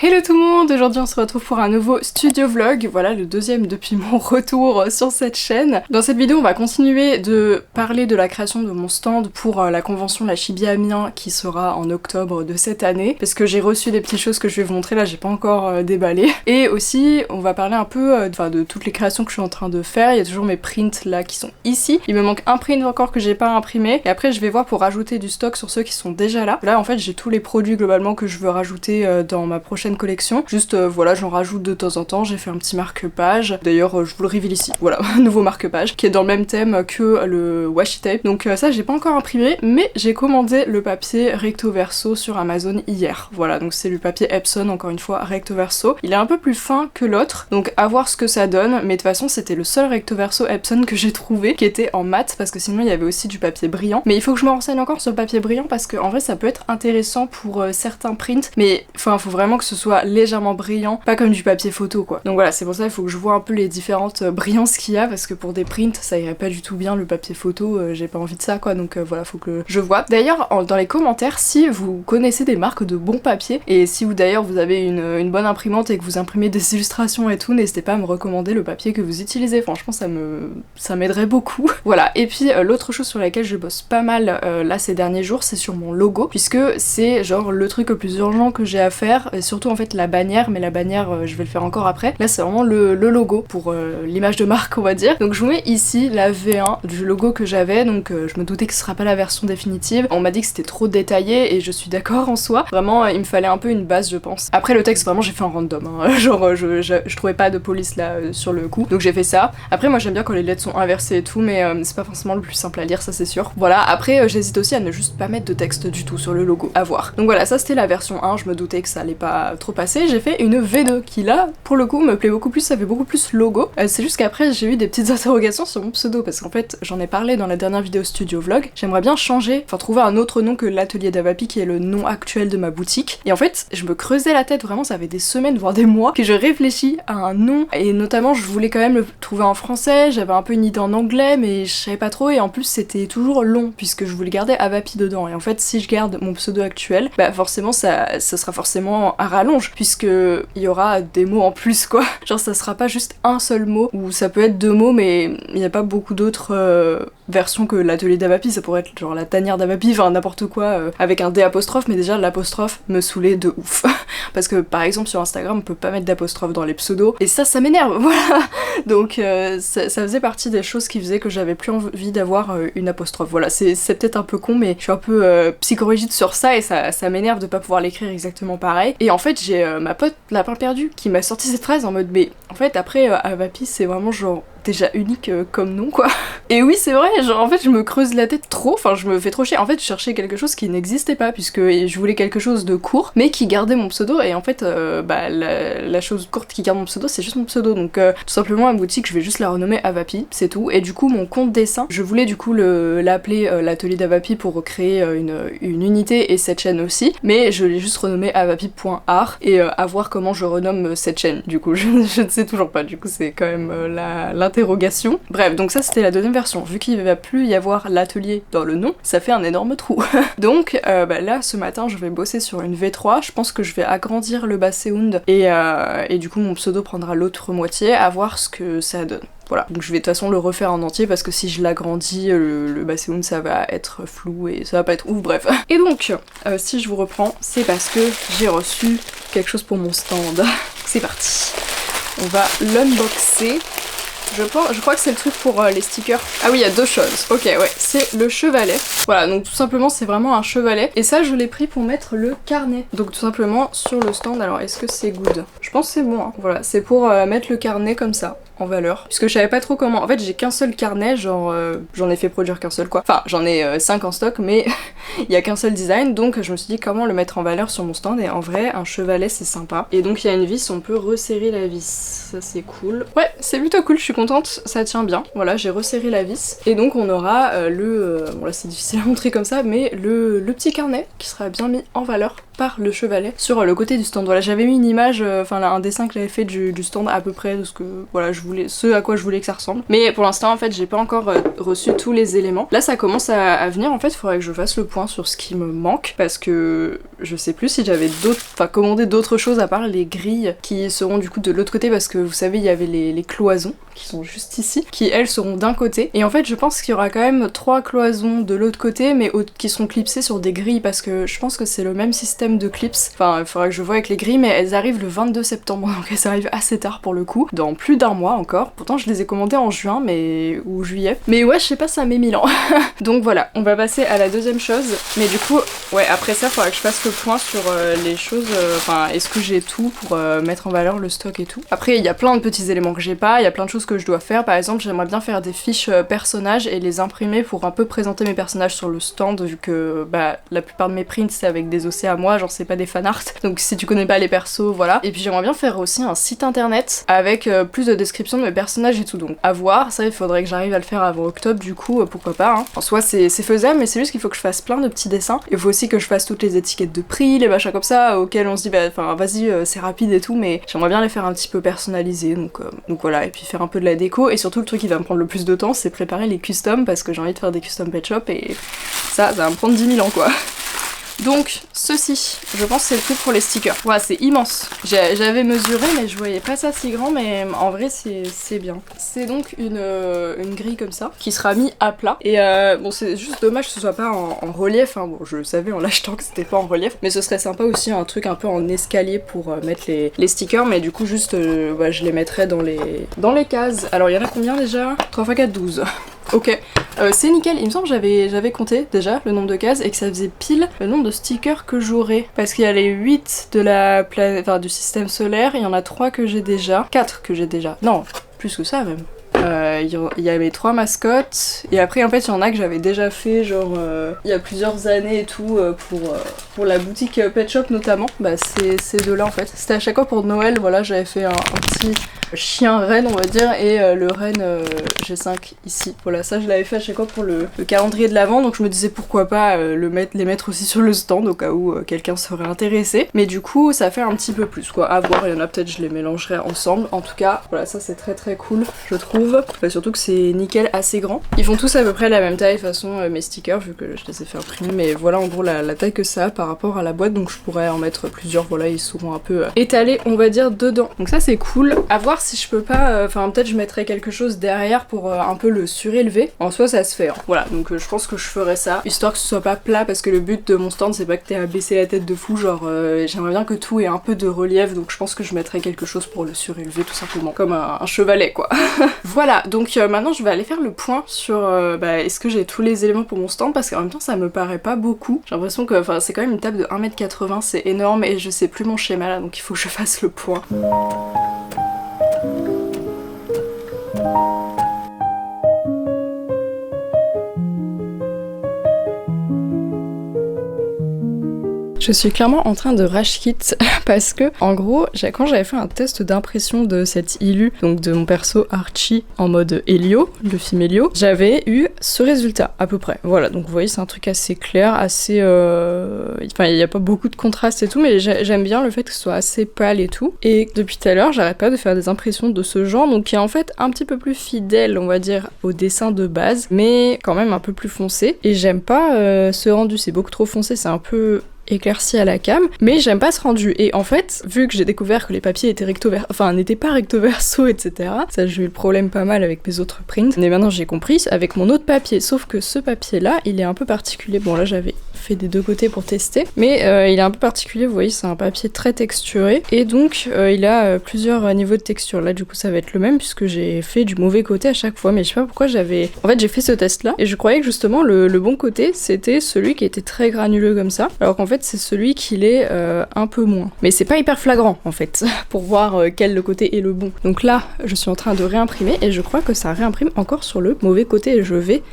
Hello tout le monde, aujourd'hui on se retrouve pour un nouveau studio vlog, voilà le deuxième depuis mon retour sur cette chaîne. Dans cette vidéo on va continuer de parler de la création de mon stand pour la convention La Chibi Amiens qui sera en octobre de cette année, parce que j'ai reçu des petites choses que je vais vous montrer là, j'ai pas encore déballé. Et aussi on va parler un peu de toutes les créations que je suis en train de faire, il y a toujours mes prints là qui sont ici. Il me manque un print encore que j'ai pas imprimé, et après je vais voir pour rajouter du stock sur ceux qui sont déjà là. Là en fait j'ai tous les produits globalement que je veux rajouter dans ma prochaine collection. Juste voilà, j'en rajoute de temps en temps, j'ai fait un petit marque-page. D'ailleurs je vous le révèle ici, voilà, un nouveau marque-page qui est dans le même thème que le washi tape. Donc ça j'ai pas encore imprimé, mais j'ai commandé le papier recto verso sur Amazon hier. Voilà, donc c'est le papier Epson, encore une fois, recto verso. Il est un peu plus fin que l'autre, donc à voir ce que ça donne, mais de toute façon c'était le seul recto verso Epson que j'ai trouvé qui était en mat, parce que sinon il y avait aussi du papier brillant. Mais il faut que je me renseigne encore sur le papier brillant parce que en vrai ça peut être intéressant pour certains prints, mais enfin faut vraiment que ce soit légèrement brillant, pas comme du papier photo quoi. Donc voilà, c'est pour ça il faut que je vois un peu les différentes brillances qu'il y a, parce que pour des prints ça irait pas du tout bien le papier photo, j'ai pas envie de ça quoi, donc voilà, faut que je vois. D'ailleurs dans les commentaires si vous connaissez des marques de bon papier, et si vous d'ailleurs vous avez une bonne imprimante et que vous imprimez des illustrations et tout, n'hésitez pas à me recommander le papier que vous utilisez, franchement ça m'aiderait beaucoup. Voilà, et puis l'autre chose sur laquelle je bosse pas mal là ces derniers jours, c'est sur mon logo, puisque c'est genre le truc le plus urgent que j'ai à faire, et surtout en fait la bannière, mais la bannière je vais le faire encore après. Là c'est vraiment le logo pour l'image de marque on va dire. Donc je vous mets ici la V1 du logo que j'avais, donc je me doutais que ce sera pas la version définitive. On m'a dit que c'était trop détaillé et je suis d'accord en soi. Vraiment il me fallait un peu une base je pense. Après le texte vraiment j'ai fait en random, hein. Genre je trouvais pas de police là sur le coup, donc j'ai fait ça. Après moi j'aime bien quand les lettres sont inversées et tout, mais c'est pas forcément le plus simple à lire, ça c'est sûr. Voilà, après j'hésite aussi à ne juste pas mettre de texte du tout sur le logo, à voir. Donc voilà, ça c'était la version 1, je me doutais que ça allait pas trop passer. J'ai fait une V2 qui là pour le coup me plaît beaucoup plus, ça fait beaucoup plus logo. C'est juste qu'après j'ai eu des petites interrogations sur mon pseudo, parce qu'en fait j'en ai parlé dans la dernière vidéo studio vlog, j'aimerais bien changer, enfin trouver un autre nom que l'atelier d'Avapi qui est le nom actuel de ma boutique. Et en fait je me creusais la tête, vraiment ça fait des semaines voire des mois que je réfléchis à un nom, et notamment je voulais quand même le trouver en français, j'avais un peu une idée en anglais mais je savais pas trop, et en plus c'était toujours long puisque je voulais garder Avapi dedans, et en fait si je garde mon pseudo actuel, bah forcément ça sera forcément à rallonge puisque il y aura des mots en plus quoi. Genre ça sera pas juste un seul mot, ou ça peut être deux mots mais il n'y a pas beaucoup d'autres versions que l'atelier d'Avapi, ça pourrait être genre la tanière d'Avapi, enfin n'importe quoi avec un D apostrophe, mais déjà l'apostrophe me saoulait de ouf. Parce que par exemple sur Instagram on peut pas mettre d'apostrophe dans les pseudos, et ça m'énerve, voilà. Donc ça faisait partie des choses qui faisaient que j'avais plus envie d'avoir une apostrophe. Voilà, c'est peut-être un peu con mais je suis un peu psychorigide sur ça, et ça m'énerve de pas pouvoir l'écrire exactement pareil. Et en fait j'ai ma pote Lapin Perdu qui m'a sorti cette phrase en mode mais en fait après Avapi c'est vraiment genre déjà unique comme nom quoi. Et oui c'est vrai, genre en fait je me creuse la tête trop, enfin je me fais trop chier. En fait je cherchais quelque chose qui n'existait pas puisque je voulais quelque chose de court mais qui gardait mon pseudo, et en fait bah la chose courte qui garde mon pseudo c'est juste mon pseudo, donc tout simplement ma boutique je vais juste la renommer Avapi, c'est tout. Et du coup mon compte dessin, je voulais du coup l'appeler l'atelier d'Avapi pour recréer une unité, et cette chaîne aussi, mais je l'ai juste renommé avapi.art, et à voir comment je renomme cette chaîne du coup, je ne sais toujours pas, du coup c'est quand même l'interrogation. Bref, donc ça c'était la deuxième version. Vu qu'il va plus y avoir l'atelier dans le nom, ça fait un énorme trou. Donc bah là ce matin je vais bosser sur une V3, je pense que je vais agrandir le basséund, et du coup mon pseudo prendra l'autre moitié, à voir ce que ça donne. Voilà, donc je vais de toute façon le refaire en entier parce que si je l'agrandis, le basséund ça va être flou et ça va pas être ouf, bref. Et donc, si je vous reprends, c'est parce que j'ai reçu quelque chose pour mon stand. C'est parti. On va l'unboxer. Je crois que c'est le truc pour les stickers. Ah oui, il y a deux choses. Ok, ouais, c'est le chevalet. Voilà, donc tout simplement c'est vraiment un chevalet. Et ça je l'ai pris pour mettre le carnet. Donc tout simplement sur le stand. Alors est-ce que c'est good? Je pense que c'est bon, hein. Voilà, c'est pour mettre le carnet comme ça, en valeur. Puisque je savais pas trop comment. En fait j'ai qu'un seul carnet, genre j'en ai fait produire qu'un seul quoi. Enfin j'en ai 5 en stock, mais il y a qu'un seul design. Donc je me suis dit comment le mettre en valeur sur mon stand. Et en vrai un chevalet c'est sympa. Et donc il y a une vis, on peut resserrer la vis. Ça c'est cool. Ouais, c'est plutôt cool, je suis contente, ça tient bien. Voilà, j'ai resserré la vis. Et donc on aura bon là c'est difficile à montrer comme ça, mais le petit carnet qui sera bien mis en valeur par le chevalet sur le côté du stand. Voilà, j'avais mis une image, enfin un dessin que j'avais fait du stand à peu près de ce que voilà je voulais ce à quoi je voulais que ça ressemble. Mais pour l'instant en fait j'ai pas encore reçu tous les éléments. Là ça commence à venir, en fait il faudrait que je fasse le point sur ce qui me manque parce que je sais plus si j'avais commandé d'autres choses à part les grilles qui seront du coup de l'autre côté, parce que vous savez il y avait les cloisons qui sont juste ici, qui elles seront d'un côté, et en fait je pense qu'il y aura quand même 3 cloisons de l'autre côté mais qui seront clipsées sur des grilles, parce que je pense que c'est le même système de clips. Enfin il faudra que je vois avec les grilles, mais elles arrivent le 22 septembre donc elles arrivent assez tard pour le coup, dans plus d'un mois encore. Pourtant je les ai commandées en juin ou juillet, mais ouais je sais pas, ça met 1000 ans. Donc voilà, on va passer à la deuxième chose, mais du coup ouais après ça il faudra que je fasse le point sur les choses, enfin est-ce que j'ai tout pour mettre en valeur le stock et tout. Après il y a plein de petits éléments que j'ai pas, il y a plein de choses que je dois faire. Par exemple j'aimerais bien faire des fiches personnages et les imprimer pour un peu présenter mes personnages sur le stand, vu que bah la plupart de mes prints c'est avec des OC à moi, genre c'est pas des fanarts, donc si tu connais pas les persos voilà. Et puis j'aimerais bien faire aussi un site internet avec plus de description de mes personnages et tout, donc à voir, ça il faudrait que j'arrive à le faire avant octobre du coup, pourquoi pas hein. En soi c'est faisable, mais c'est juste qu'il faut que je fasse plein de petits dessins. Il faut aussi que je fasse toutes les étiquettes de prix, les machins comme ça auxquels on se dit bah enfin vas-y c'est rapide et tout, mais j'aimerais bien les faire un petit peu personnalisés, donc voilà, et puis faire un peu de la déco. Et surtout le truc qui va me prendre le plus de temps c'est préparer les customs, parce que j'ai envie de faire des custom pet shop et ça va me prendre 10 000 ans quoi. Donc ceci, je pense que c'est le truc pour les stickers. Voilà, c'est immense. J'avais mesuré mais je voyais pas ça si grand, mais en vrai c'est bien. C'est donc une grille comme ça qui sera mise à plat. Et bon c'est juste dommage que ce soit pas en relief, hein. Bon je le savais en l'achetant que c'était pas en relief, mais ce serait sympa aussi un truc un peu en escalier pour mettre les stickers, mais du coup juste bah, je les mettrais dans les cases. Alors il y en a combien déjà? 3 x 4, 12. Ok, c'est nickel. Il me semble que j'avais compté déjà le nombre de cases et que ça faisait pile le nombre de stickers que j'aurais. Parce qu'il y a les 8 de la planète, enfin, du système solaire, il y en a 3 que j'ai déjà. 4 que j'ai déjà. Non, plus que ça même. Il y a mes 3 mascottes, et après en fait il y en a que j'avais déjà fait genre il y a plusieurs années et tout, pour la boutique Pet Shop notamment. Bah c'est ces deux là en fait. C'était à chaque fois pour Noël, voilà, j'avais fait un petit chien reine on va dire, et le reine G5 ici. Voilà, ça je l'avais fait à chaque fois pour le calendrier de l'Avent, donc je me disais pourquoi pas les mettre aussi sur le stand au cas où quelqu'un serait intéressé. Mais du coup ça fait un petit peu plus quoi, à voir, il y en a peut-être je les mélangerai ensemble. En tout cas voilà, ça c'est très très cool je trouve. Enfin, surtout que c'est nickel, assez grand. Ils font tous à peu près la même taille de toute façon mes stickers, vu que je les ai fait imprimer, mais voilà en gros la taille que ça a par rapport à la boîte, donc je pourrais en mettre plusieurs, voilà, ils seront un peu étalés on va dire dedans. Donc ça c'est cool. À voir si je peux pas, enfin peut-être je mettrai quelque chose derrière pour un peu le surélever. En soi ça se fait hein. Voilà, donc je pense que je ferai ça, histoire que ce soit pas plat, parce que le but de mon stand c'est pas que t'aies à baisser la tête de fou, genre j'aimerais bien que tout ait un peu de relief, donc je pense que je mettrai quelque chose pour le surélever tout simplement, comme un chevalet quoi. Voilà, donc maintenant je vais aller faire le point sur bah, est-ce que j'ai tous les éléments pour mon stand, parce qu'en même temps ça me paraît pas beaucoup. J'ai l'impression que c'est quand même une table de 1m80, c'est énorme, et je sais plus mon schéma là, donc il faut que je fasse le point. Je suis clairement en train de rage quit parce que en gros quand j'avais fait un test d'impression de cette illu, donc de mon perso Archie en mode Helio, le film Helio, j'avais eu ce résultat à peu près. Voilà, donc vous voyez c'est un truc assez clair, assez enfin il n'y a pas beaucoup de contraste et tout, mais j'aime bien le fait que ce soit assez pâle et tout. Et depuis tout à l'heure j'arrête pas de faire des impressions de ce genre, donc qui est en fait un petit peu plus fidèle on va dire au dessin de base, mais quand même un peu plus foncé. Et j'aime pas ce rendu, c'est beaucoup trop foncé, c'est un peu éclairci à la cam, mais j'aime pas ce rendu. Et en fait, vu que j'ai découvert que les papiers étaient n'étaient pas recto verso, etc. Ça, j'ai eu le problème pas mal avec mes autres prints. Mais maintenant, j'ai compris avec mon autre papier. Sauf que ce papier-là, il est un peu particulier. Bon, là, j'avais fait des deux côtés pour tester, mais il est un peu particulier. Vous voyez, c'est un papier très texturé, et donc il a plusieurs niveaux de texture. Là, du coup, ça va être le même puisque j'ai fait du mauvais côté à chaque fois. Mais je sais pas pourquoi en fait, j'ai fait ce test-là et je croyais que justement le bon côté, c'était celui qui était très granuleux comme ça, alors qu'en fait c'est celui qui l'est un peu moins. Mais c'est pas hyper flagrant en fait pour voir quel le côté est le bon. Donc là je suis en train de réimprimer et je crois que ça réimprime encore sur le mauvais côté, et je vais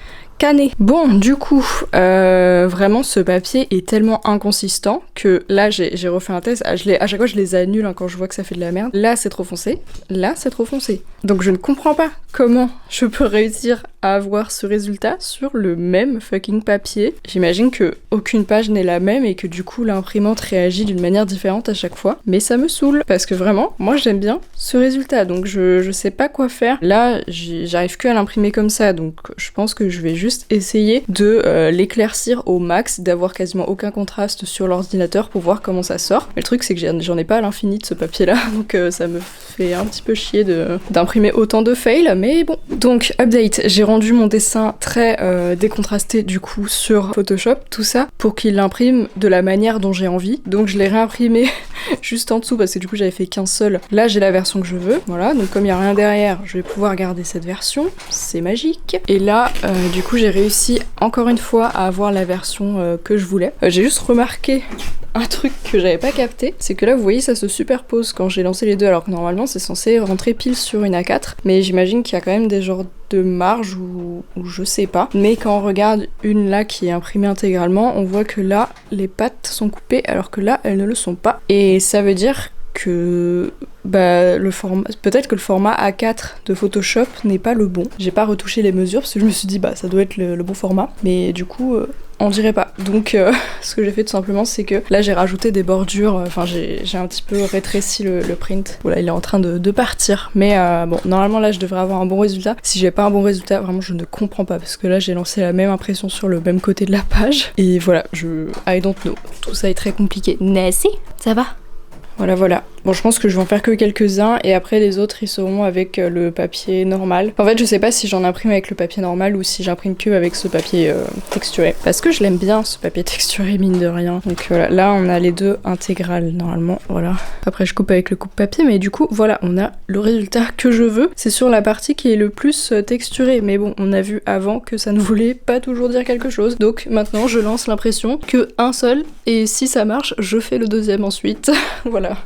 cané. Bon, du coup, vraiment ce papier est tellement inconsistant que là j'ai refait un test, à chaque fois je les annule hein, quand je vois que ça fait de la merde. Là c'est trop foncé, là c'est trop foncé. Donc je ne comprends pas comment je peux réussir à avoir ce résultat sur le même fucking papier. J'imagine que aucune page n'est la même et que du coup l'imprimante réagit d'une manière différente à chaque fois. Mais ça me saoule parce que vraiment, moi j'aime bien ce résultat donc je sais pas quoi faire. Là j'arrive que à l'imprimer comme ça donc je pense que je vais juste essayer de l'éclaircir au max, d'avoir quasiment aucun contraste sur l'ordinateur pour voir comment ça sort. Mais le truc c'est que j'en ai pas à l'infini de ce papier là donc ça me fait un petit peu chier d'imprimer autant de fails mais bon. Donc update, j'ai rendu mon dessin très décontrasté du coup sur Photoshop, tout ça pour qu'il l'imprime de la manière dont j'ai envie. Donc je l'ai réimprimé juste en dessous parce que du coup j'avais fait qu'un seul. Là j'ai la version que je veux, voilà, donc comme il n'y a rien derrière, je vais pouvoir garder cette version, c'est magique. Et là du coup j'ai réussi encore une fois à avoir la version que je voulais. J'ai juste remarqué un truc que j'avais pas capté, c'est que là vous voyez ça se superpose quand j'ai lancé les deux alors que normalement c'est censé rentrer pile sur une A4 mais j'imagine qu'il y a quand même des genres de marge ou je sais pas. Mais quand on regarde une là qui est imprimée intégralement, on voit que là les pattes sont coupées alors que là elles ne le sont pas. Et ça veut dire que peut-être que le format A4 de Photoshop n'est pas le bon. J'ai pas retouché les mesures parce que je me suis dit ça doit être le bon format, mais du coup on dirait pas. Donc ce que j'ai fait tout simplement c'est que là j'ai rajouté des bordures, enfin j'ai un petit peu rétréci le print. Voilà, il est en train de partir, mais bon normalement là je devrais avoir un bon résultat. Si j'ai pas un bon résultat, vraiment je ne comprends pas parce que là j'ai lancé la même impression sur le même côté de la page et voilà, I don't know. Tout ça est très compliqué. Nessie, ça va? Voilà. Bon, je pense que je vais en faire que quelques-uns et après les autres ils seront avec le papier normal. En fait, je sais pas si j'en imprime avec le papier normal ou si j'imprime que avec ce papier texturé. Parce que je l'aime bien ce papier texturé, mine de rien. Donc voilà, là on a les deux intégrales normalement, voilà. Après je coupe avec le coupe-papier, mais du coup voilà, on a le résultat que je veux. C'est sur la partie qui est le plus texturée, mais bon, on a vu avant que ça ne voulait pas toujours dire quelque chose. Donc maintenant je lance l'impression que un seul et si ça marche, je fais le deuxième ensuite. Voilà.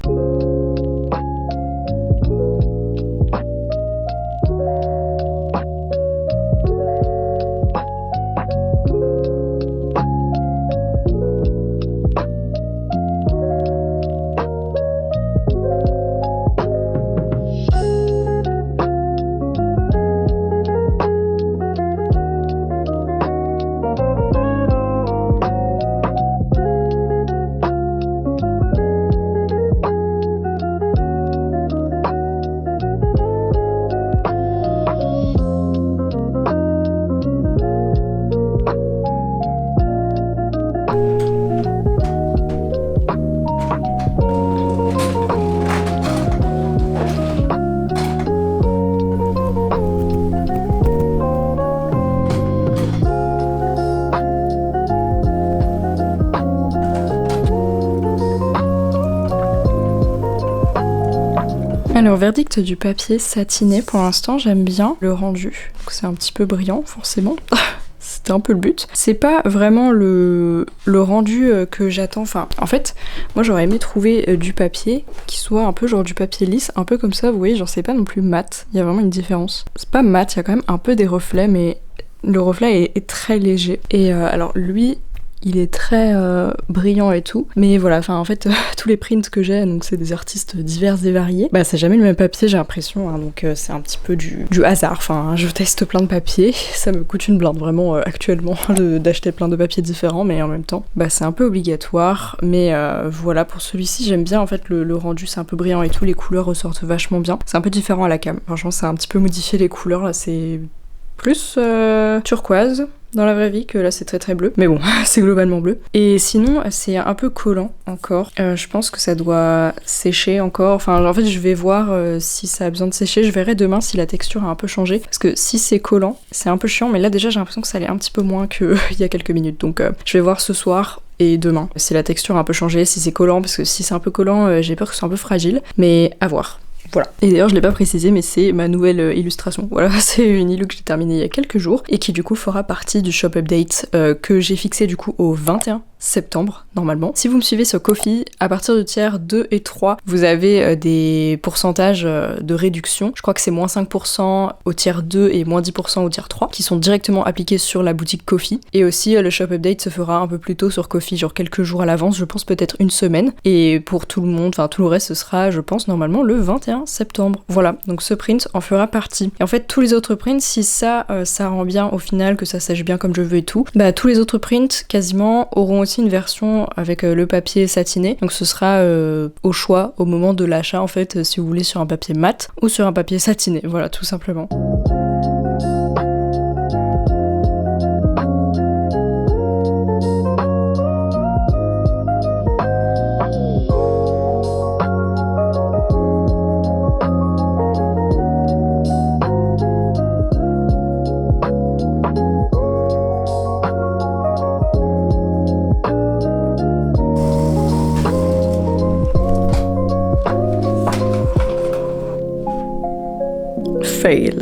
Alors, verdict du papier satiné, pour l'instant j'aime bien le rendu. C'est un petit peu brillant forcément. C'était un peu le but. C'est pas vraiment le rendu que j'attends. Enfin, en fait, moi j'aurais aimé trouver du papier qui soit un peu genre du papier lisse, un peu comme ça, vous voyez, genre c'est pas non plus mat. Il y a vraiment une différence. C'est pas mat, il y a quand même un peu des reflets, mais le reflet est très léger. Et alors lui, il est très brillant et tout, mais voilà, enfin en fait tous les prints que j'ai, donc c'est des artistes divers et variés, bah c'est jamais le même papier j'ai l'impression, hein, donc c'est un petit peu du hasard, enfin je teste plein de papiers, ça me coûte une blinde vraiment actuellement d'acheter plein de papiers différents, mais en même temps bah c'est un peu obligatoire, mais voilà, pour celui-ci j'aime bien en fait le rendu, c'est un peu brillant et tout, les couleurs ressortent vachement bien, c'est un peu différent à la cam, franchement ça a un petit peu modifié les couleurs, là c'est plus turquoise dans la vraie vie que là c'est très très bleu, mais bon c'est globalement bleu. Et sinon c'est un peu collant encore, je pense que ça doit sécher encore, enfin en fait je vais voir si ça a besoin de sécher, je verrai demain si la texture a un peu changé, parce que si c'est collant c'est un peu chiant, mais là déjà j'ai l'impression que ça allait un petit peu moins qu'il y a quelques minutes, donc je vais voir ce soir et demain si la texture a un peu changé, si c'est collant, parce que si c'est un peu collant j'ai peur que c'est un peu fragile, mais à voir. Voilà. Et d'ailleurs je l'ai pas précisé mais c'est ma nouvelle illustration. Voilà, c'est une illu que j'ai terminée il y a quelques jours et qui du coup fera partie du shop update que j'ai fixé du coup au 21 septembre normalement. Si vous me suivez sur Ko-fi, à partir du tiers 2 et 3, vous avez des pourcentages de réduction. Je crois que c'est moins 5% au tiers 2 et moins 10% au tiers 3 qui sont directement appliqués sur la boutique Ko-fi. Et aussi le shop update se fera un peu plus tôt sur Ko-fi, genre quelques jours à l'avance, je pense peut-être une semaine. Et pour tout le monde, enfin tout le reste, ce sera, je pense, normalement le 21 septembre. Voilà, donc ce print en fera partie. Et en fait, tous les autres prints, si ça rend bien au final, que ça sèche bien comme je veux et tout, bah tous les autres prints, quasiment, auront aussi une version avec le papier satiné. Donc ce sera au choix au moment de l'achat, en fait, si vous voulez sur un papier mat ou sur un papier satiné. Voilà, tout simplement. Fail.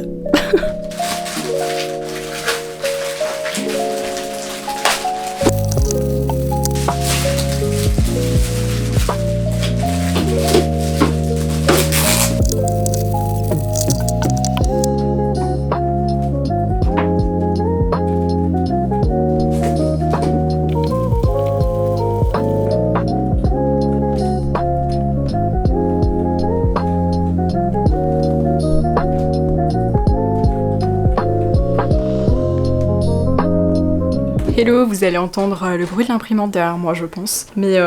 Hello, vous allez entendre le bruit de l'imprimante derrière moi je pense. Mais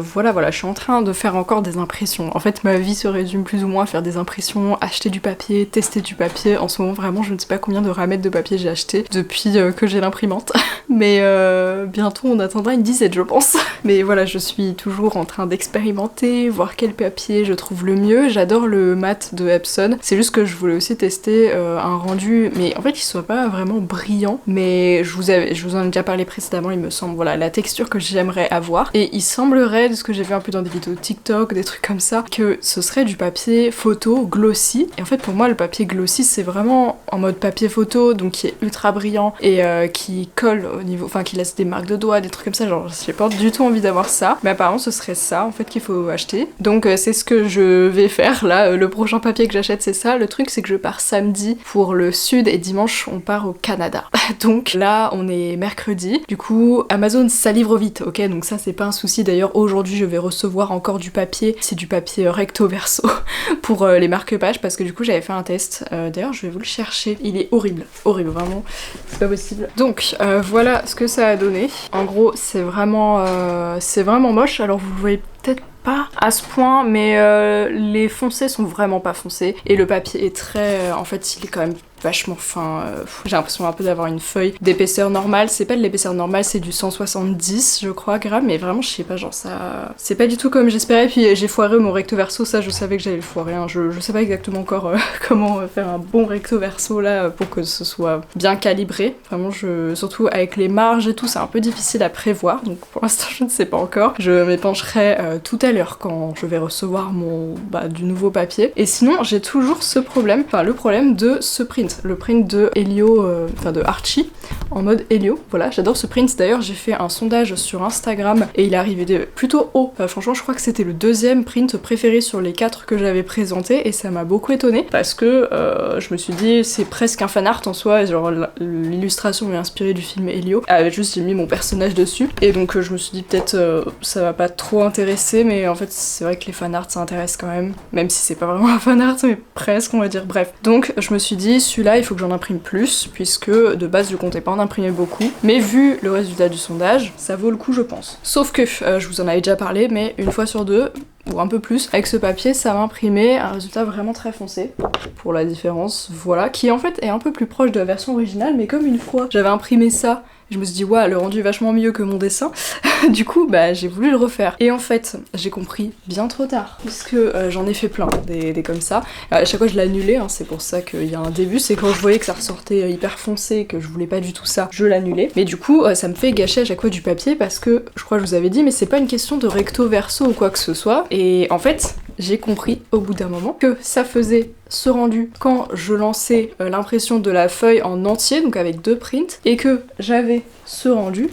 voilà, je suis en train de faire encore des impressions. En fait ma vie se résume plus ou moins à faire des impressions, acheter du papier, tester du papier. En ce moment vraiment je ne sais pas combien de ramettes de papier j'ai acheté depuis que j'ai l'imprimante. Mais bientôt on atteindra une dizaine je pense. Mais voilà, je suis toujours en train d'expérimenter, voir quel papier je trouve le mieux. J'adore le mat de Epson. C'est juste que je voulais aussi tester un rendu, mais en fait il soit pas vraiment brillant. Mais je vous en ai déjà parlé précédemment, il me semble, voilà, la texture que j'aimerais avoir. Et il semblerait, de ce que j'ai vu un peu dans des vidéos TikTok, des trucs comme ça, que ce serait du papier photo glossy. Et en fait pour moi le papier glossy c'est vraiment en mode papier photo, donc qui est ultra brillant et qui colle au niveau, enfin qui laisse des marques de doigts, des trucs comme ça, genre j'ai pas du tout envie d'avoir ça. Mais apparemment ce serait ça en fait qu'il faut acheter. Donc c'est ce que je vais faire là, le prochain papier que j'achète c'est ça. Le truc c'est que je pars samedi pour le sud et dimanche on part au Canada. Donc là on est mercredi. Du coup, Amazon ça livre vite, ok, donc ça c'est pas un souci. D'ailleurs aujourd'hui je vais recevoir encore du papier, c'est du papier recto verso pour les marque-pages parce que du coup j'avais fait un test. D'ailleurs je vais vous le chercher, il est horrible, vraiment, c'est pas possible. Donc voilà ce que ça a donné. En gros c'est vraiment moche, alors vous le voyez peut-être pas à ce point, mais les foncés sont vraiment pas foncés et le papier est très, en fait il est quand même vachement fin, j'ai l'impression un peu d'avoir une feuille d'épaisseur normale. C'est pas de l'épaisseur normale, c'est du 170 je crois grammes, mais vraiment je sais pas, genre ça c'est pas du tout comme j'espérais. Puis j'ai foiré mon recto verso, ça je savais que j'allais le foirer, hein. Je sais pas exactement encore comment faire un bon recto verso là pour que ce soit bien calibré. Vraiment surtout avec les marges et tout c'est un peu difficile à prévoir, donc pour l'instant je ne sais pas encore. Je m'épancherai tout à l'heure quand je vais recevoir du nouveau papier. Et sinon j'ai toujours ce problème, enfin le problème de ce print. Le print de Helio, de Archie, en mode Helio. Voilà, j'adore ce print. D'ailleurs, j'ai fait un sondage sur Instagram et il est arrivé plutôt haut. Franchement, je crois que c'était le deuxième print préféré sur les 4 que j'avais présenté et ça m'a beaucoup étonnée parce que je me suis dit, c'est presque un fan art en soi. Genre, l'illustration est inspirée du film Helio. Juste, j'ai mis mon personnage dessus et donc je me suis dit, peut-être ça va pas trop intéresser, mais en fait, c'est vrai que les fan art ça intéresse quand même si c'est pas vraiment un fan art, mais presque, on va dire. Bref, donc je me suis dit, celui-là il faut que j'en imprime plus puisque de base je comptais pas en imprimer beaucoup, mais vu le résultat du sondage ça vaut le coup je pense. Sauf que je vous en avais déjà parlé, mais une fois sur deux ou un peu plus, avec ce papier ça m'a imprimé un résultat vraiment très foncé pour la différence, voilà, qui en fait est un peu plus proche de la version originale. Mais comme une fois j'avais imprimé ça, je me suis dit ouais, le rendu est vachement mieux que mon dessin. Du coup j'ai voulu le refaire et en fait j'ai compris bien trop tard puisque j'en ai fait plein des comme ça. À chaque fois je l'annulais, hein, c'est pour ça qu'il y a un début, c'est quand je voyais que ça ressortait hyper foncé, que je voulais pas du tout ça, je l'annulais. Mais du coup ça me fait gâcher à chaque fois du papier parce que je crois que je vous avais dit, mais c'est pas une question de recto verso ou quoi que ce soit. Et en fait j'ai compris au bout d'un moment que ça faisait ce rendu quand je lançais l'impression de la feuille en entier, donc avec 2 prints, et que j'avais ce rendu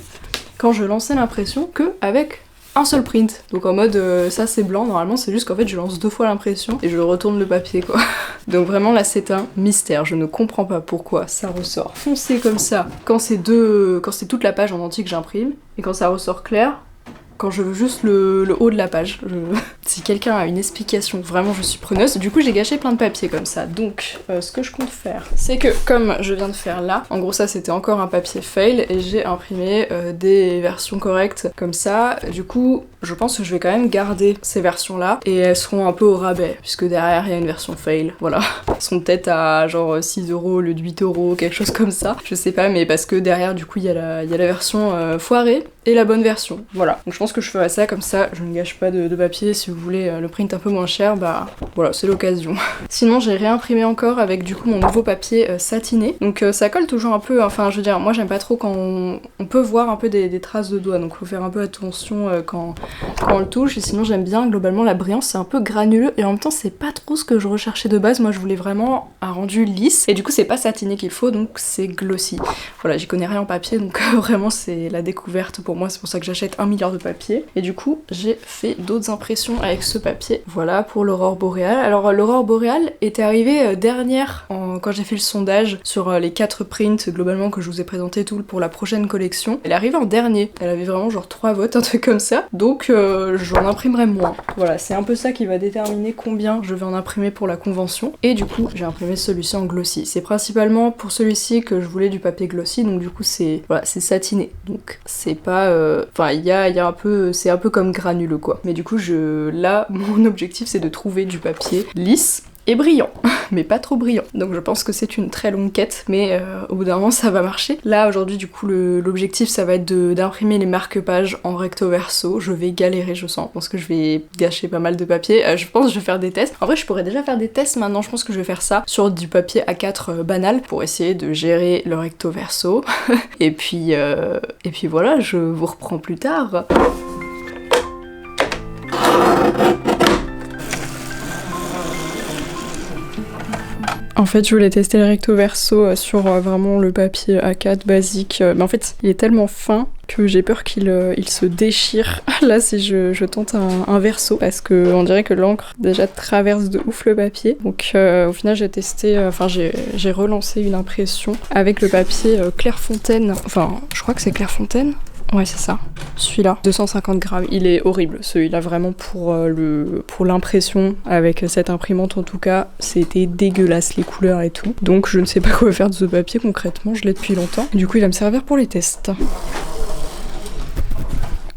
quand je lançais l'impression que avec un seul print. Donc en mode ça c'est blanc, normalement c'est juste qu'en fait je lance 2 fois l'impression et je retourne le papier quoi. Donc vraiment là c'est un mystère, je ne comprends pas pourquoi ça ressort foncé comme ça quand c'est toute la page en entier que j'imprime et quand ça ressort clair quand je veux juste le haut de la page. Si quelqu'un a une explication, vraiment je suis preneuse. Du coup j'ai gâché plein de papier comme ça. Donc ce que je compte faire, c'est que comme je viens de faire là, en gros ça c'était encore un papier fail et j'ai imprimé des versions correctes comme ça. Du coup je pense que je vais quand même garder ces versions là et elles seront un peu au rabais puisque derrière il y a une version fail. Voilà. Elles seront peut-être à genre 6 € au lieu de 8 €, quelque chose comme ça. Je sais pas, mais parce que derrière du coup il y a la version foirée et la bonne version. Voilà. Donc je pense que je ferai ça comme ça, je ne gâche pas de papier. Si vous voulez le print un peu moins cher, bah voilà, c'est l'occasion. Sinon j'ai réimprimé encore avec du coup mon nouveau papier satiné. Donc ça colle toujours un peu, enfin je veux dire, moi j'aime pas trop quand on peut voir un peu des traces de doigts, donc faut faire un peu attention quand on le touche. Et sinon j'aime bien globalement la brillance, c'est un peu granuleux et en même temps c'est pas trop ce que je recherchais de base. Moi je voulais vraiment un rendu lisse et du coup c'est pas satiné qu'il faut, donc c'est glossy. Voilà, j'y connais rien en papier, donc vraiment c'est la découverte pour moi, c'est pour ça que j'achète 1 milliard de papier. Et du coup j'ai fait d'autres impressions avec ce papier. Voilà pour l'aurore boréale. Alors l'aurore boréale était arrivée dernière quand j'ai fait le sondage sur les 4 prints globalement que je vous ai présenté tout pour la prochaine collection. Elle est arrivée en dernier, elle avait vraiment genre 3 votes, un truc comme ça, donc j'en imprimerai moins. Voilà, c'est un peu ça qui va déterminer combien je vais en imprimer pour la convention. Et du coup j'ai imprimé celui-ci en glossy. C'est principalement pour celui-ci que je voulais du papier glossy, donc du coup c'est voilà, c'est satiné, donc c'est pas enfin il y a un peu, c'est un peu comme granuleux quoi. Mais du coup là mon objectif c'est de trouver du papier lisse et brillant, mais pas trop brillant. Donc je pense que c'est une très longue quête, mais au bout d'un moment ça va marcher. Là aujourd'hui du coup l'objectif ça va être d'imprimer les marque-pages en recto verso. Je vais galérer je sens, parce que je vais gâcher pas mal de papier. Je pense que je vais faire des tests. En vrai je pourrais déjà faire des tests maintenant, je pense que je vais faire ça sur du papier A4 banal pour essayer de gérer le recto verso. et puis voilà, je vous reprends plus tard. En fait, je voulais tester le recto verso sur vraiment le papier A4 basique. Mais en fait, il est tellement fin que j'ai peur qu'il se déchire. Là, si je tente un verso, parce que on dirait que l'encre déjà traverse de ouf le papier. Donc au final, j'ai testé, enfin j'ai relancé une impression avec le papier Clairefontaine. Enfin, je crois que c'est Clairefontaine. Ouais, c'est ça. Celui-là, 250 grammes. Il est horrible, celui-là, vraiment pour l'impression. Avec cette imprimante, en tout cas, c'était dégueulasse, les couleurs et tout. Donc, je ne sais pas quoi faire de ce papier, concrètement. Je l'ai depuis longtemps. Du coup, il va me servir pour les tests.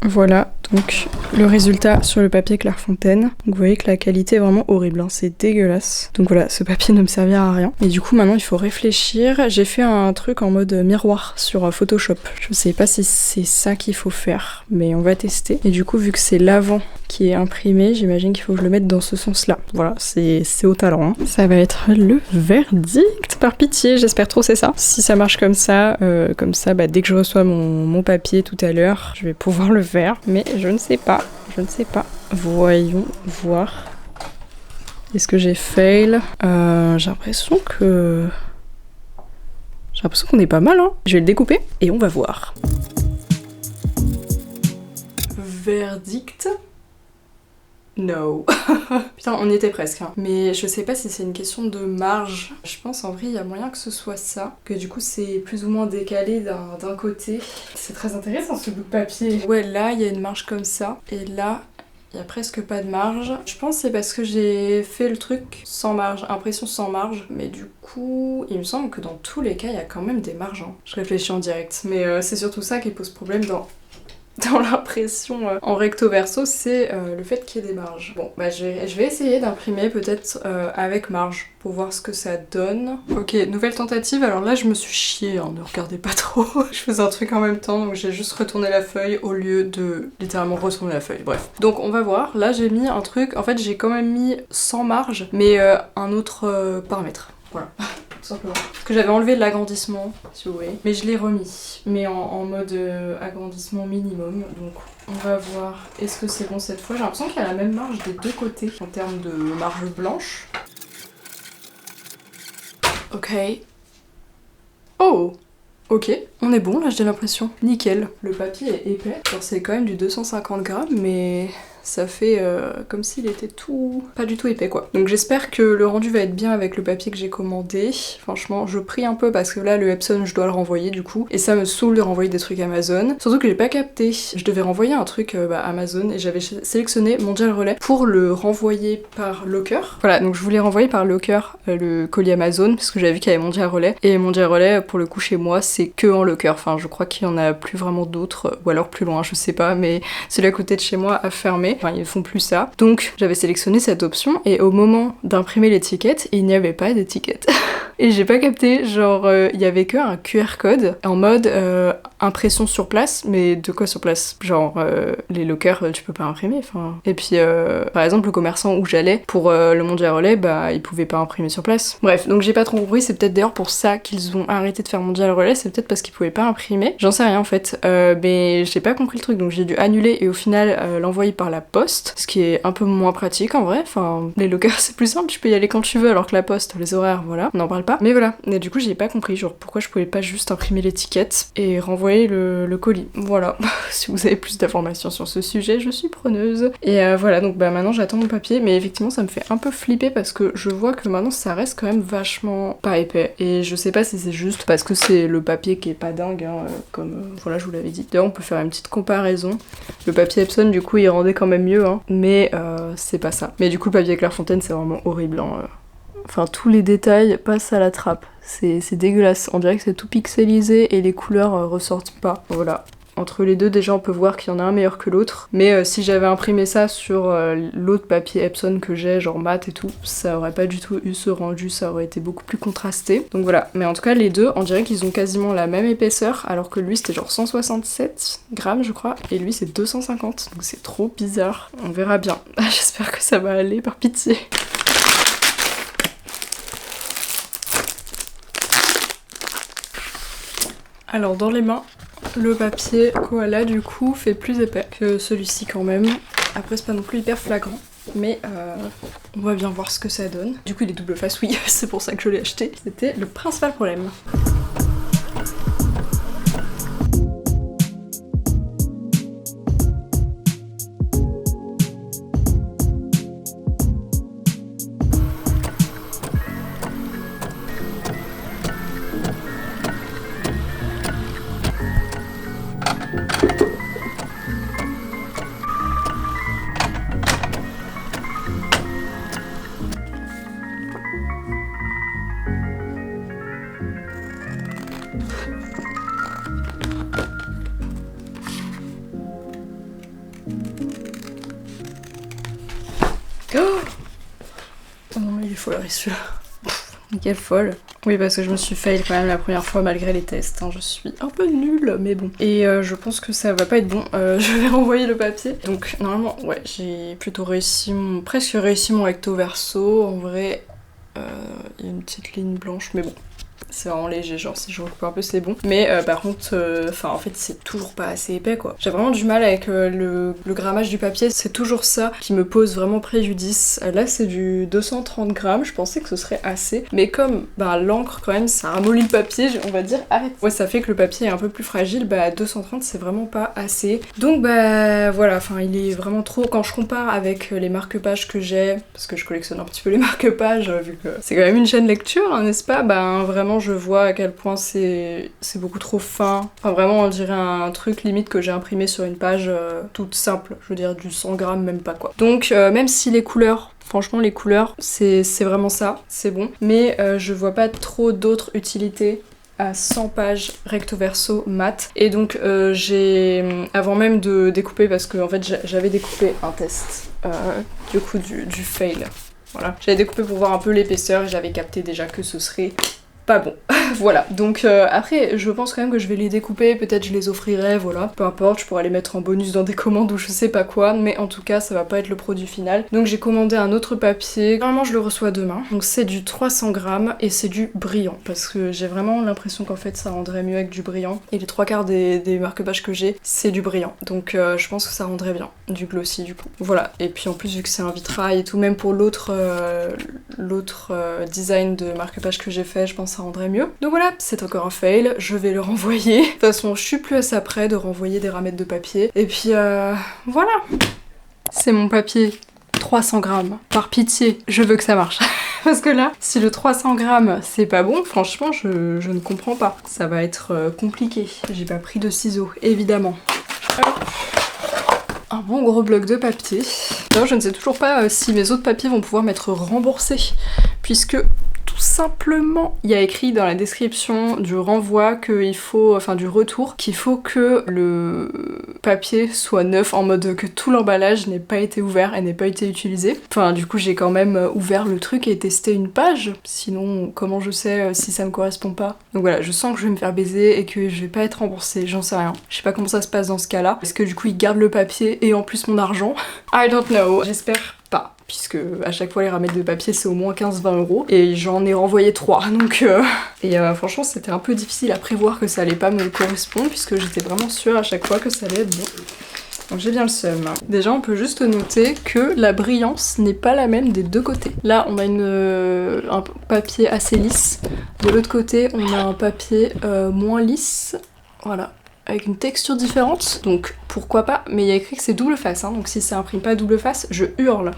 Voilà, donc le résultat sur le papier Clairefontaine. Donc vous voyez que la qualité est vraiment horrible, hein, c'est dégueulasse. Donc voilà, ce papier ne me servira à rien. Et du coup maintenant il faut réfléchir. J'ai fait un truc en mode miroir sur Photoshop. Je sais pas si c'est ça qu'il faut faire, mais on va tester. Et du coup vu que c'est l'avant qui est imprimé, j'imagine qu'il faut que je le mette dans ce sens-là. Voilà, c'est au talent. Hein. Ça va être le verdict. Par pitié, j'espère trop c'est ça. Si ça marche comme ça, bah, dès que je reçois mon papier tout à l'heure, je vais pouvoir le faire. Mais je ne sais pas, Voyons voir. Est-ce que j'ai fail? J'ai l'impression qu'on est pas mal, hein. Je vais le découper et on va voir. Verdict. No. Putain, on y était presque. Hein. Mais je sais pas si c'est une question de marge. Je pense en vrai, il y a moyen que ce soit ça. Que du coup, c'est plus ou moins décalé d'un côté. C'est très intéressant ce bout de papier. Ouais, là, il y a une marge comme ça. Et là, il y a presque pas de marge. Je pense que c'est parce que j'ai fait le truc sans marge, impression sans marge. Mais du coup, il me semble que dans tous les cas, il y a quand même des marges. Hein. Je réfléchis en direct. Mais c'est surtout ça qui pose problème dans l'impression en recto verso, c'est le fait qu'il y ait des marges. Bon, bah je vais essayer d'imprimer peut-être avec marge pour voir ce que ça donne. Ok, nouvelle tentative. Alors là, je me suis chiée, hein, ne regardez pas trop. Je faisais un truc en même temps, donc j'ai juste retourné la feuille au lieu de littéralement retourner la feuille. Bref. Donc on va voir. Là, j'ai mis un truc. En fait, j'ai quand même mis sans marge, mais un autre paramètre. Voilà. Simplement. Parce que j'avais enlevé de l'agrandissement, si vous voyez. Mais je l'ai remis. Mais en mode agrandissement minimum. Donc on va voir. Est-ce que c'est bon cette fois? J'ai l'impression qu'il y a la même marge des deux côtés en termes de marge blanche. Ok. Oh! Ok, on est bon là, j'ai l'impression. Nickel. Le papier est épais. Alors c'est quand même du 250 grammes, mais ça fait comme s'il était tout... pas du tout épais quoi. Donc j'espère que le rendu va être bien avec le papier que j'ai commandé. Franchement, je prie un peu parce que là, le Epson, je dois le renvoyer du coup. Et ça me saoule de renvoyer des trucs Amazon. Surtout que j'ai pas capté. Je devais renvoyer un truc Amazon et j'avais sélectionné Mondial Relais pour le renvoyer par Locker. Voilà, donc je voulais renvoyer par Locker le colis Amazon parce que j'avais vu qu'il y avait Mondial Relais. Et Mondial Relais, pour le coup, chez moi, c'est que en Locker. Enfin, je crois qu'il y en a plus vraiment d'autres, ou alors plus loin, je sais pas, mais celui à côté de chez moi a fermé. Enfin, ils font plus ça. Donc, j'avais sélectionné cette option et au moment d'imprimer l'étiquette, il n'y avait pas d'étiquette. Et j'ai pas capté, genre, il y avait que un QR code en mode impression sur place, mais de quoi sur place? Genre, les lockers, tu peux pas imprimer, enfin... Et puis, par exemple, le commerçant où j'allais, pour le Mondial Relais, bah, il pouvait pas imprimer sur place. Bref, donc j'ai pas trop compris, c'est peut-être d'ailleurs pour ça qu'ils ont arrêté de faire Mondial Relais, c'est peut-être parce qu'ils pouvaient pas imprimer. J'en sais rien, en fait. Mais j'ai pas compris le truc, donc j'ai dû annuler et au final l'envoyer par la poste, ce qui est un peu moins pratique, en vrai. Enfin, les lockers, c'est plus simple, tu peux y aller quand tu veux, alors que la poste, les horaires, voilà, on n'en parle pas. Mais voilà, et du coup, j'ai pas compris, genre, pourquoi je pouvais pas juste imprimer l'étiquette et renvoyer le colis. Voilà. Si vous avez plus d'informations sur ce sujet, je suis preneuse. Et voilà, donc bah maintenant j'attends mon papier, mais effectivement ça me fait un peu flipper parce que je vois que maintenant ça reste quand même vachement pas épais. Et je sais pas si c'est juste parce que c'est le papier qui est pas dingue, hein, comme voilà, je vous l'avais dit. D'ailleurs on peut faire une petite comparaison. Le papier Epson du coup il rendait quand même mieux, hein, mais c'est pas ça. Mais du coup le papier Clairefontaine c'est vraiment horrible, hein. Enfin, tous les détails passent à la trappe. C'est dégueulasse. On dirait que c'est tout pixelisé et les couleurs ressortent pas. Voilà. Entre les deux, déjà, on peut voir qu'il y en a un meilleur que l'autre. Mais si j'avais imprimé ça sur l'autre papier Epson que j'ai, genre mat et tout, ça aurait pas du tout eu ce rendu, ça aurait été beaucoup plus contrasté. Donc voilà. Mais en tout cas, les deux, on dirait qu'ils ont quasiment la même épaisseur, alors que lui, c'était genre 167 grammes, je crois, et lui, c'est 250. Donc c'est trop bizarre. On verra bien. J'espère que ça va aller, par pitié. Alors dans les mains, le papier Koala du coup fait plus épais que celui-ci quand même. Après c'est pas non plus hyper flagrant, mais on va bien voir ce que ça donne. Du coup il est double face, oui, c'est pour ça que je l'ai acheté. C'était le principal problème. Oh non mais il est folle celui-là. Quelle folle. Oui parce que je me suis fail quand même la première fois malgré les tests, hein. Je suis un peu nulle mais bon. Et je pense que ça va pas être bon, je vais renvoyer le papier. Donc normalement ouais j'ai plutôt réussi presque réussi mon recto verso. En vrai il y a une petite ligne blanche mais bon. C'est vraiment léger, genre si je recoupe un peu c'est bon. Mais par contre, en fait c'est toujours pas assez épais quoi. J'ai vraiment du mal avec le grammage du papier, c'est toujours ça qui me pose vraiment préjudice. Là c'est du 230 grammes, je pensais que ce serait assez. Mais comme l'encre quand même ça ramollit le papier, on va dire arrête. Ouais ça fait que le papier est un peu plus fragile, 230 c'est vraiment pas assez. Donc voilà, enfin il est vraiment trop, quand je compare avec les marque-pages que j'ai, parce que je collectionne un petit peu les marque-pages, vu que c'est quand même une chaîne lecture, hein, n'est-ce pas, vraiment je vois à quel point c'est beaucoup trop fin. Enfin vraiment on dirait un truc limite que j'ai imprimé sur une page toute simple, je veux dire du 100 grammes même pas quoi. Donc même si les couleurs, franchement les couleurs c'est vraiment ça, c'est bon, mais je vois pas trop d'autres utilités à 100 pages recto verso mat. Et donc j'ai, avant même de découper, parce que en fait j'avais découpé un test du coup du fail. Voilà, j'avais découpé pour voir un peu l'épaisseur et j'avais capté déjà que ce serait pas bon. Voilà, donc après je pense quand même que je vais les découper, peut-être je les offrirai, voilà, peu importe, je pourrais les mettre en bonus dans des commandes ou je sais pas quoi, mais en tout cas ça va pas être le produit final. Donc j'ai commandé un autre papier, normalement je le reçois demain, donc c'est du 300 grammes et c'est du brillant, parce que j'ai vraiment l'impression qu'en fait ça rendrait mieux avec du brillant, et les 3/4 des marque-pages que j'ai c'est du brillant, donc je pense que ça rendrait bien, du glossy du coup. Voilà, et puis en plus vu que c'est un vitrail et tout, même pour l'autre design de marque-page que j'ai fait, je pense ça rendrait mieux. Donc voilà, c'est encore un fail, je vais le renvoyer. De toute façon, je suis plus à ça près de renvoyer des ramettes de papier. Et puis voilà. C'est mon papier 300 grammes. Par pitié, je veux que ça marche. Parce que là, si le 300 grammes c'est pas bon, franchement, je ne comprends pas. Ça va être compliqué. J'ai pas pris de ciseaux, évidemment. Hop. Un bon gros bloc de papier. D'ailleurs, je ne sais toujours pas si mes autres papiers vont pouvoir m'être remboursés, puisque tout simplement, il y a écrit dans la description du renvoi qu'il faut, enfin du retour, qu'il faut que le papier soit neuf, en mode que tout l'emballage n'ait pas été ouvert et n'ait pas été utilisé. Enfin, du coup, j'ai quand même ouvert le truc et testé une page. Sinon, comment je sais si ça me correspond pas? Donc voilà, je sens que je vais me faire baiser et que je vais pas être remboursée, j'en sais rien. Je sais pas comment ça se passe dans ce cas-là. Est-ce que du coup, ils gardent le papier et en plus mon argent? I don't know. J'espère pas, puisque à chaque fois les ramettes de papier c'est au moins 15-20 € et j'en ai renvoyé 3 donc franchement c'était un peu difficile à prévoir que ça allait pas me correspondre, puisque j'étais vraiment sûre à chaque fois que ça allait être bon. Donc j'ai bien le seum. Déjà on peut juste noter que la brillance n'est pas la même des deux côtés. Là on a un papier assez lisse, de l'autre côté on a un papier moins lisse, voilà, avec une texture différente, donc pourquoi pas, mais il y a écrit que c'est double face, hein, donc si ça imprime pas double face, je hurle.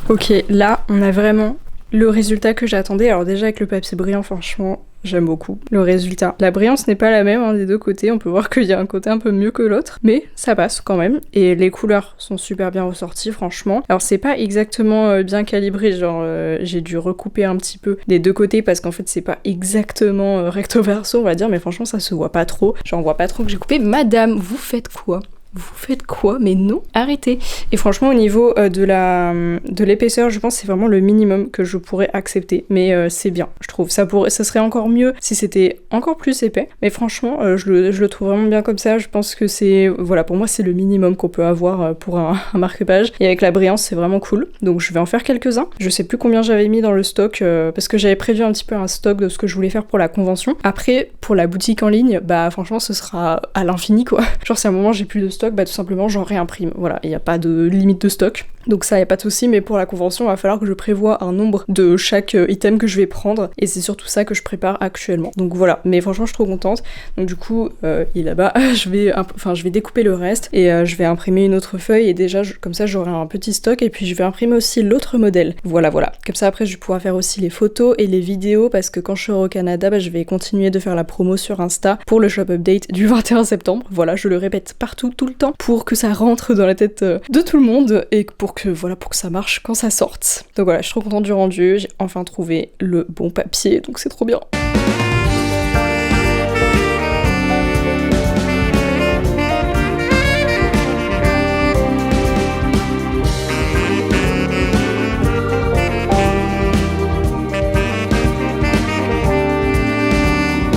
Ok, là, on a vraiment le résultat que j'attendais. Alors déjà avec le papier brillant, franchement, j'aime beaucoup le résultat. La brillance n'est pas la même des deux côtés, on peut voir qu'il y a un côté un peu mieux que l'autre, mais ça passe quand même. Et les couleurs sont super bien ressorties, franchement. Alors c'est pas exactement bien calibré, genre j'ai dû recouper un petit peu des deux côtés parce qu'en fait c'est pas exactement recto verso, on va dire, mais franchement ça se voit pas trop. J'en vois pas trop que j'ai coupé. Madame, vous faites quoi ? Vous faites quoi? Mais non, arrêtez. Et franchement au niveau de l'épaisseur, je pense que c'est vraiment le minimum que je pourrais accepter, mais c'est bien, je trouve. Ça serait encore mieux si c'était encore plus épais, mais franchement je le trouve vraiment bien comme ça. Je pense que c'est, voilà, pour moi c'est le minimum qu'on peut avoir pour un marque-page, et avec la brillance c'est vraiment cool, donc je vais en faire quelques-uns. Je sais plus combien j'avais mis dans le stock, parce que j'avais prévu un petit peu un stock de ce que je voulais faire pour la convention. Après pour la boutique en ligne, bah franchement ce sera à l'infini quoi. Genre si à un moment j'ai plus de stock, bah tout simplement j'en réimprime, voilà, il n'y a pas de limite de stock, donc ça y a pas de souci. Mais pour la convention il va falloir que je prévoie un nombre de chaque item que je vais prendre, et c'est surtout ça que je prépare actuellement, donc voilà. Mais franchement je suis trop contente, donc du coup il est là-bas, je vais découper le reste et je vais imprimer une autre feuille, et déjà comme ça j'aurai un petit stock, et puis je vais imprimer aussi l'autre modèle, voilà, comme ça après je vais pouvoir faire aussi les photos et les vidéos, parce que quand je serai au Canada, bah, je vais continuer de faire la promo sur Insta pour le shop update du 21 septembre, voilà, je le répète partout, tout le temps, pour que ça rentre dans la tête de tout le monde, et pour que ça marche quand ça sorte. Donc voilà, je suis trop contente du rendu, j'ai enfin trouvé le bon papier, donc c'est trop bien.